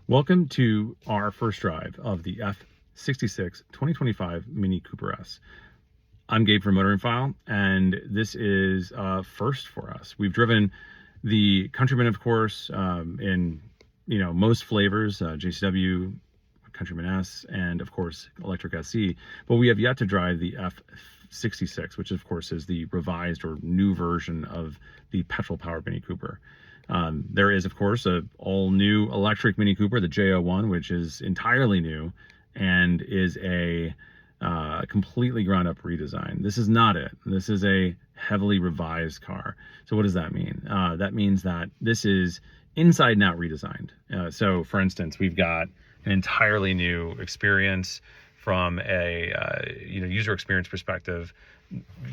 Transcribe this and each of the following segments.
Welcome to our first drive of the F66 2025 Mini Cooper S. I'm Gabe from MotoringFile, and this is first for us. We've driven the Countryman, of course, in most flavors, JCW, Countryman S, and of course Electric SE, but we have yet to drive the F66, which of course is the revised or new version of the petrol-powered Mini Cooper. There is, of course, a all-new electric Mini Cooper, the J01, which is entirely new and is a completely ground-up redesign. This is not it. This is a heavily revised car. So what does that mean? That means that this is inside and out redesigned. So, for instance, we've got an entirely new experience from a user experience perspective,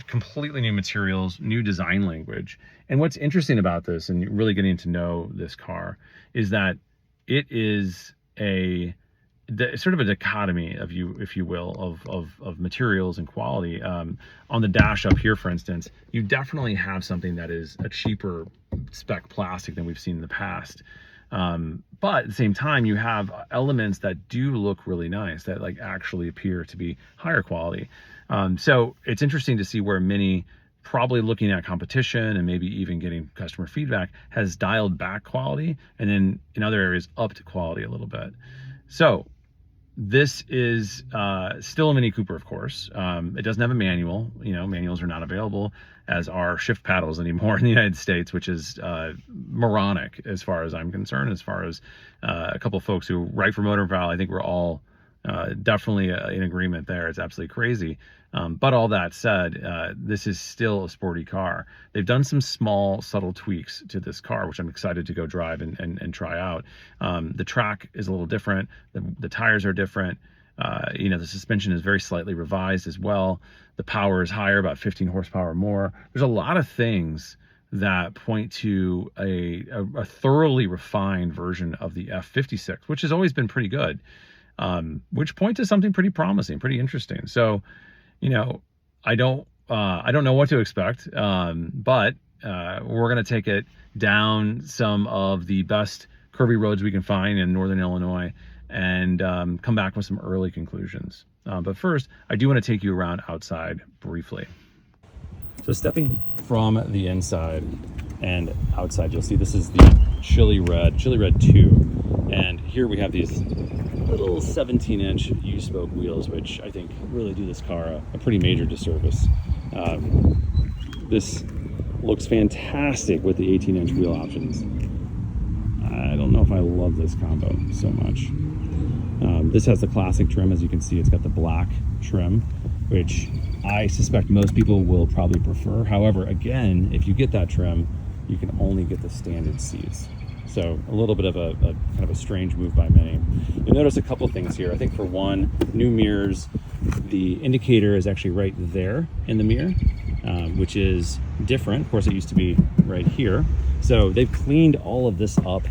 completely new materials, new design language. And what's interesting about this, and really getting to know this car, is that it is sort of a dichotomy of if you will, of materials and quality. On the dash up here, for instance, you definitely have something that is a cheaper spec plastic than we've seen in the past. But at the same time, you have elements that do look really nice, that like actually appear to be higher quality. So it's interesting to see where Mini, probably looking at competition and maybe even getting customer feedback, has dialed back quality, and then in other areas upped quality a little bit. So this is still a Mini Cooper, of course. It doesn't have a manual. Manuals are not available, as are shift paddles anymore in the United States, which is moronic as far as I'm concerned. As far as a couple of folks who write for MotoringFile, I think we're all definitely in agreement there. It's absolutely crazy. But all that said, this is still a sporty car. They've done some small, subtle tweaks to this car, which I'm excited to go drive and try out. The track is a little different. The tires are different. The suspension is very slightly revised as well. The power is higher, about 15 horsepower more. There's a lot of things that point to a thoroughly refined version of the F56, which has always been pretty good, which point to something pretty promising, pretty interesting. So, I don't know what to expect, but we're going to take it down some of the best curvy roads we can find in Northern Illinois and come back with some early conclusions. But first, I do want to take you around outside briefly. So stepping from the inside and outside, you'll see this is the Chili Red 2. And here we have these little 17-inch U-spoke wheels, which I think really do this car a pretty major disservice. This looks fantastic with the 18-inch wheel options. I don't know if I love this combo so much. This has the classic trim. As you can see, it's got the black trim, which I suspect most people will probably prefer. However, again, if you get that trim, you can only get the standard seats. So a little bit of a kind of a strange move by Mini. You'll notice a couple things here. I think for one, new mirrors. The indicator is actually right there in the mirror, which is different. Of course, it used to be right here. So they've cleaned all of this up.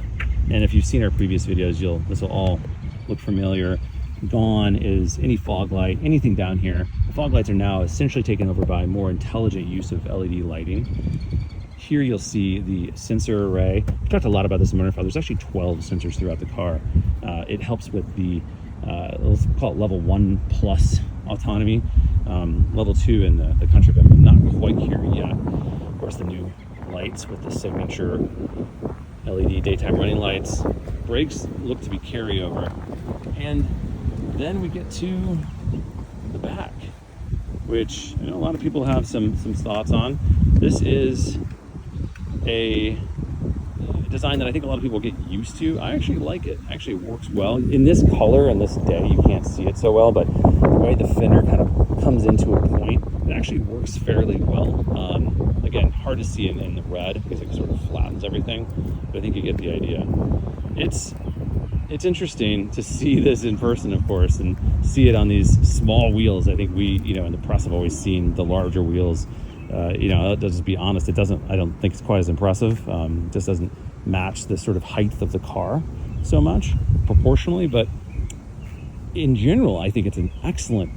And if you've seen our previous videos, this will all look familiar. Gone is any fog light, anything down here. The fog lights are now essentially taken over by more intelligent use of LED lighting. Here you'll see the sensor array. We talked a lot about this in MotoringFile. There's actually 12 sensors throughout the car. It helps with the, let's call it level 1 plus autonomy. Level 2 in the Countryman, but not quite here yet. Of course, the new lights with the signature LED daytime running lights. Brakes look to be carryover. And then we get to the back, which a lot of people have some thoughts on. This is a design that I think a lot of people get used to. I actually like it. Actually, it works well. In this color and this day, you can't see it so well, but the way the fender kind of comes into a point, it actually works fairly well. Again, hard to see in the red because it sort of flattens everything, but I think you get the idea. It's interesting to see this in person, of course, and see it on these small wheels. I think we, in the press have always seen the larger wheels. Let's just be honest, I don't think it's quite as impressive. It just doesn't match the sort of height of the car so much proportionally, but in general, I think it's an excellent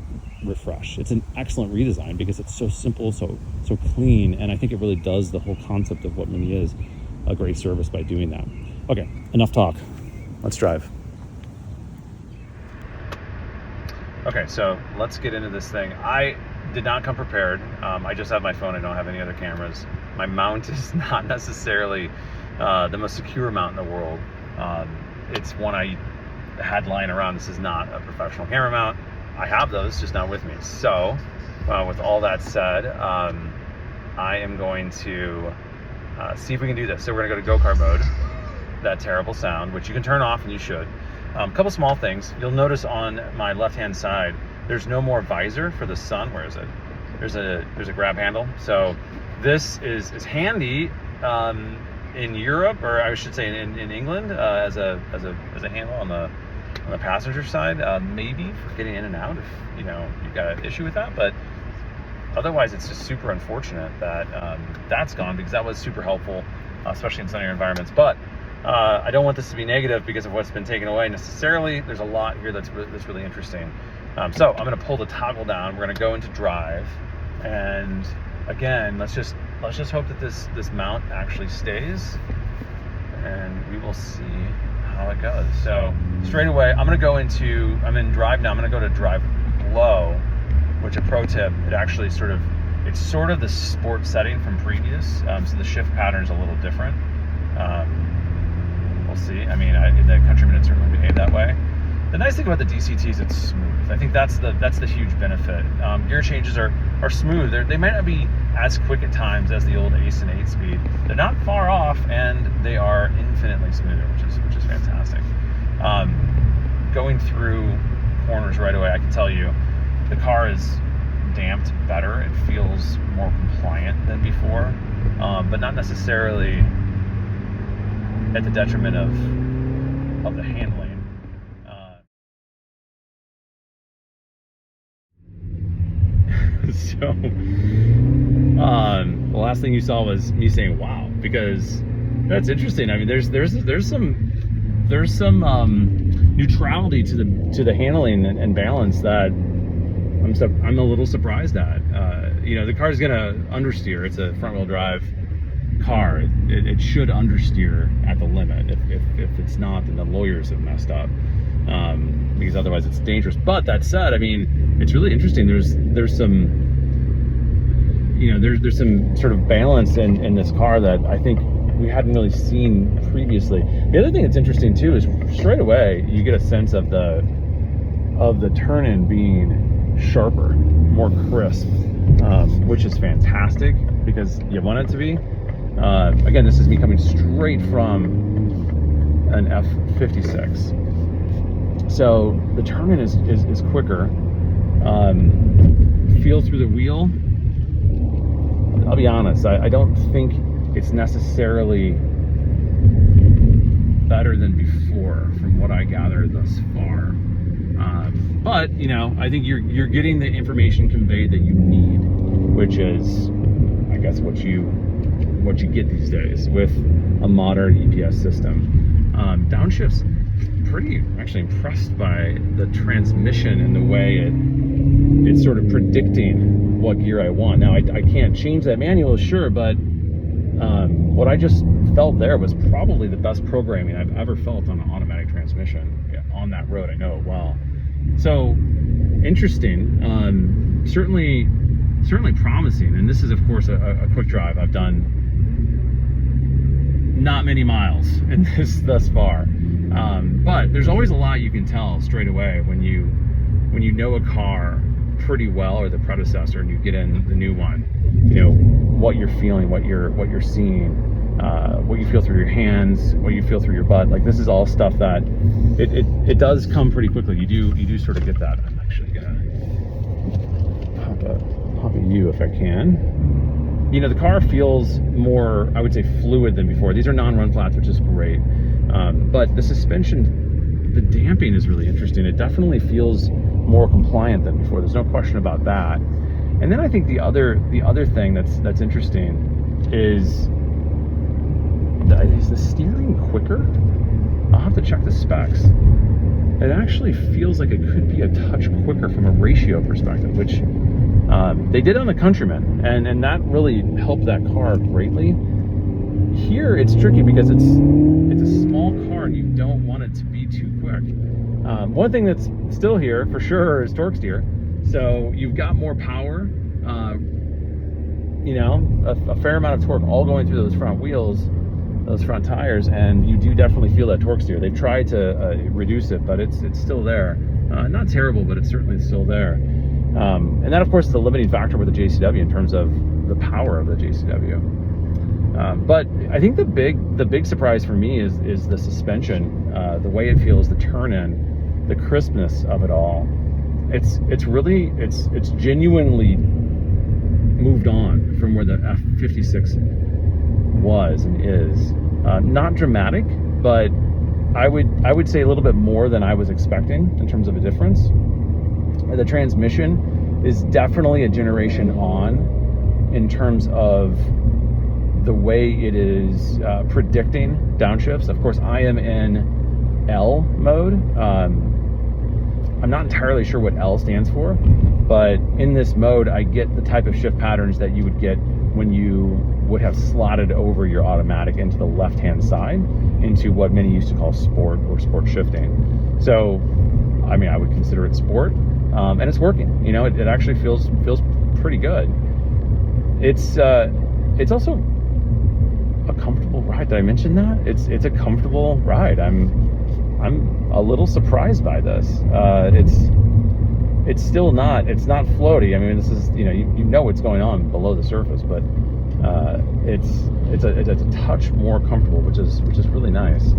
refresh. It's an excellent redesign because it's so simple, so clean, and I think it really does the whole concept of what Mini is a great service by doing that. Okay, enough talk. Let's drive. Okay, so let's get into this thing. I did not come prepared. I just have my phone. I don't have any other cameras. My mount is not necessarily the most secure mount in the world. It's one I had lying around. This is not a professional camera mount. I have those, just not with me. So with all that said, I am going to see if we can do this. So we're gonna go to go-kart mode, that terrible sound, which you can turn off, and you should. A couple small things. You'll notice on my left-hand side, there's no more visor for the sun. Where is it? There's a grab handle. So this is handy in Europe, or I should say in England, as a handle on the passenger side, maybe for getting in and out if you've got an issue with that. But otherwise, it's just super unfortunate that that's gone, because that was super helpful, especially in sunnier environments. But I don't want this to be negative because of what's been taken away necessarily. There's a lot here that's really interesting. So I'm going to pull the toggle down. We're going to go into drive, and again, let's just hope that this mount actually stays, and we will see how it goes. So straight away, I'm in drive now. I'm going to go to drive low, which, a pro tip, it's sort of the sport setting from previous. So the shift pattern is a little different. We'll see. I mean, the Countryman, it certainly behaved that way. The nice thing about the DCT is it's smooth. I think that's the huge benefit. Gear changes are smooth. They might not be as quick at times as the old Ace and 8-speed. They're not far off, and they are infinitely smoother, which is fantastic. Going through corners right away, I can tell you the car is damped better. It feels more compliant than before, but not necessarily at the detriment of the handling. So the last thing you saw was me saying "wow," because that's interesting. I mean, there's some neutrality to the handling and balance that I'm a little surprised at. The car's gonna understeer. It's a front-wheel drive car. It should understeer at the limit. If it's not, then the lawyers have messed up, because otherwise it's dangerous. But that said, I mean, it's really interesting. There's some there's some sort of balance in this car that I think we hadn't really seen previously. The other thing that's interesting too is straight away you get a sense of the turn-in being sharper, more crisp, which is fantastic because you want it to be. Again, this is me coming straight from an F56. So the turn-in is quicker. Feel through the wheel. I'll be honest, I don't think it's necessarily better than before from what I gathered thus far. But I think you're getting the information conveyed that you need, which is, I guess, what you get these days with a modern EPS system. Downshift's pretty actually impressed by the transmission and the way it's sort of predicting what gear I want. Now I can't change that manual, sure, but what I just felt there was probably the best programming I've ever felt on an automatic transmission on that road. I know it well. So interesting, certainly promising. And this is, of course, a quick drive. I've done not many miles in this thus far, but there's always a lot you can tell straight away when you know a car pretty well, or the predecessor, and you get in the new one. What you're feeling, what you're seeing, what you feel through your hands, what you feel through your butt. Like, this is all stuff that it does come pretty quickly. You do sort of get that. I'm actually gonna pop a U if I can. The car feels more, I would say, fluid than before. These are non-run flats, which is great. But the suspension, the damping is really interesting. It definitely feels more compliant than before. There's no question about that. And then I think the other thing that's interesting is the steering quicker? I'll have to check the specs. It actually feels like it could be a touch quicker from a ratio perspective, which they did on the Countryman, and that really helped that car greatly. here it's tricky because it's a small car and you don't want it to be too quick. One thing that's still here for sure is torque steer. So you've got more power, you know, a fair amount of torque all going through those front wheels, those front tires, and you do definitely feel that torque steer. They've tried to reduce it, but it's still there. Not terrible, but it's certainly still there. And that, of course, is the limiting factor with the JCW in terms of the power of the JCW. But I think the big surprise for me is the suspension, the way it feels, the turn-in, the crispness of it all. It's genuinely moved on from where the F56 was and is. Not dramatic, but I would say a little bit more than I was expecting in terms of a difference. The transmission is definitely a generation on in terms of the way it is predicting downshifts. Of course, I am in L mode. I'm not entirely sure what L stands for, but in this mode, I get the type of shift patterns that you would get when you would have slotted over your automatic into the left-hand side into what many used to call sport or sport shifting. So, I mean, I would consider it sport, and it's working. You know, it actually feels pretty good. It's also a comfortable ride. Did I mention that? It's a comfortable ride. I'm a little surprised by this. It's still not floaty. I mean, this is, you know what's going on below the surface, but it's a touch more comfortable, which is really nice.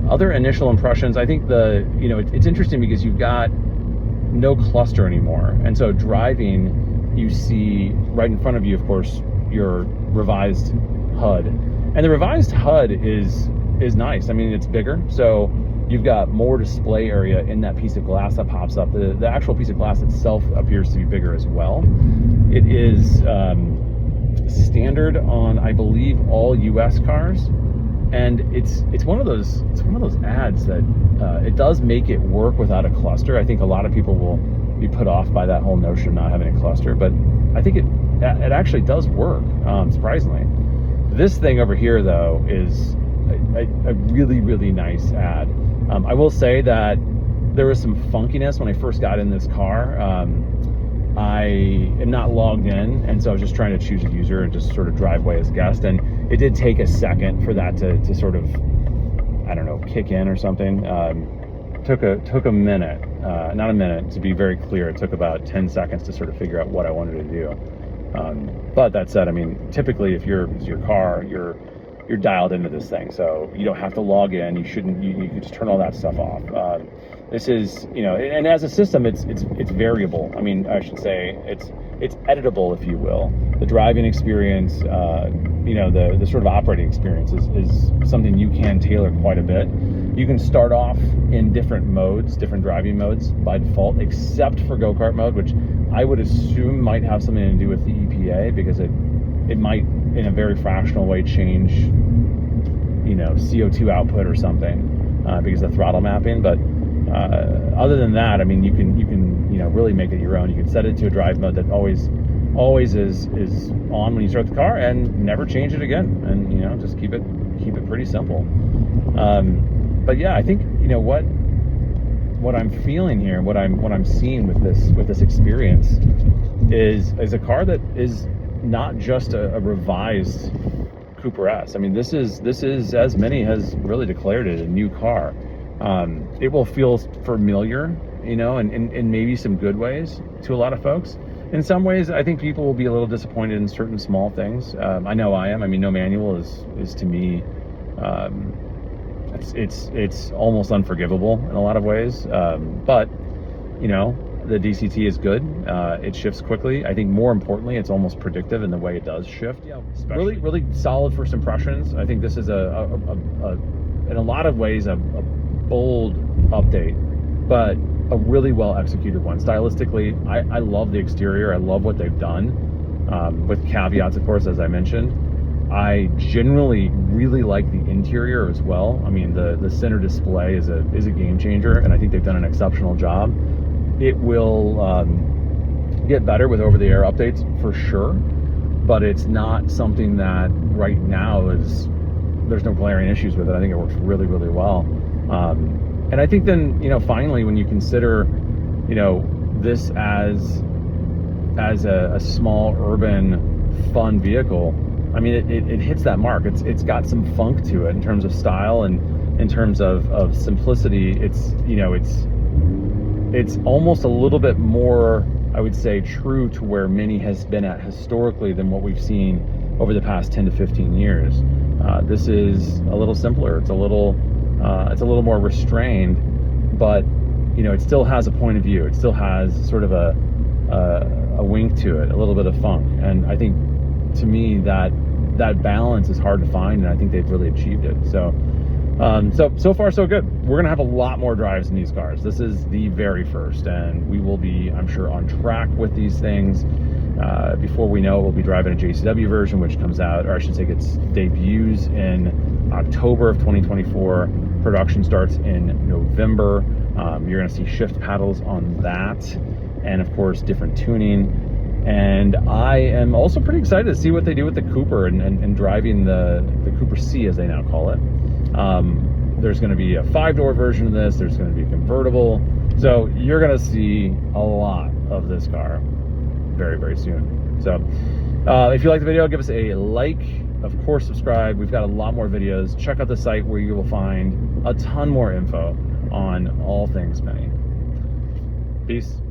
Other initial impressions, I think it's interesting because you've got no cluster anymore, and so driving, you see right in front of you, of course, your revised HUD, and the revised HUD is nice. I mean, it's bigger, so you've got more display area in that piece of glass that pops up. The actual piece of glass itself appears to be bigger as well. It is standard on, I believe, all US cars, and it's one of those ads that it does make it work without a cluster. I think a lot of people will be put off by that whole notion of not having a cluster, but I think it actually does work, surprisingly. This thing over here, though, is a really, really nice ad. I will say that there was some funkiness when I first got in this car. I am not logged in, and so I was just trying to choose a user and just sort of drive away as guest, and it did take a second for that to sort of, I don't know, kick in or something. Took a minute, not a minute, to be very clear. It took about 10 seconds to sort of figure out what I wanted to do. But that said, I mean, typically if it's your car, you're dialed into this thing, so you don't have to log in. You shouldn't. You can just turn all that stuff off. This is, and as a system, it's variable. I mean, I should say it's editable, if you will. The driving experience, the sort of operating experience is something you can tailor quite a bit. You can start off in different modes, different driving modes by default, except for go-kart mode, which I would assume might have something to do with the EPA, because it might, in a very fractional way, change, CO2 output or something, because of the throttle mapping. But other than that, I mean, you can really make it your own. You can set it to a drive mode that always is on when you start the car, and never change it again, and just keep it pretty simple. But yeah, I think what I'm feeling here, what I'm seeing with this experience is a car that is not just a revised Cooper S. I mean, this is, as Mini has really declared it, a new car. It will feel familiar, in maybe some good ways to a lot of folks. In some ways, I think people will be a little disappointed in certain small things. I know I am. I mean, no manual is to me, it's almost unforgivable in a lot of ways. But the DCT is good. It shifts quickly. I think more importantly, it's almost predictive in the way it does shift. Yeah, really, really solid first impressions. I think this is in a lot of ways a bold update, but a really well executed one. Stylistically, I love the exterior. I love what they've done, with caveats, of course, as I mentioned. I generally really like the interior as well. I mean, the center display is a game changer, and I think they've done an exceptional job. It will get better with over-the-air updates for sure, but it's not something that right now there's no glaring issues with it. I think it works really, really well. And I think then, finally, when you consider, this as a small urban fun vehicle, I mean, it hits that mark. It's got some funk to it in terms of style and in terms of simplicity. It's almost a little bit more, I would say, true to where Mini has been at historically than what we've seen over the past 10 to 15 years. This is a little simpler. It's a little more restrained, but it still has a point of view. It still has sort of a wink to it, a little bit of funk. And I think, to me, that balance is hard to find, and I think they've really achieved it. So far so good. We're gonna have a lot more drives in these cars. This is the very first, and we will be, I'm sure, on track with these things. Before we know it, we'll be driving a JCW version, which comes out, or I should say its debuts in October of 2024. Production starts in November. You're gonna see shift paddles on that, and of course different tuning. And I am also pretty excited to see what they do with the Cooper and driving the Cooper C, as they now call it. There's going to be a 5-door version of this. There's going to be a convertible. So you're going to see a lot of this car very, very soon. So if you like the video, give us a like. Of course, subscribe. We've got a lot more videos. Check out the site where you will find a ton more info on all things Mini. Peace.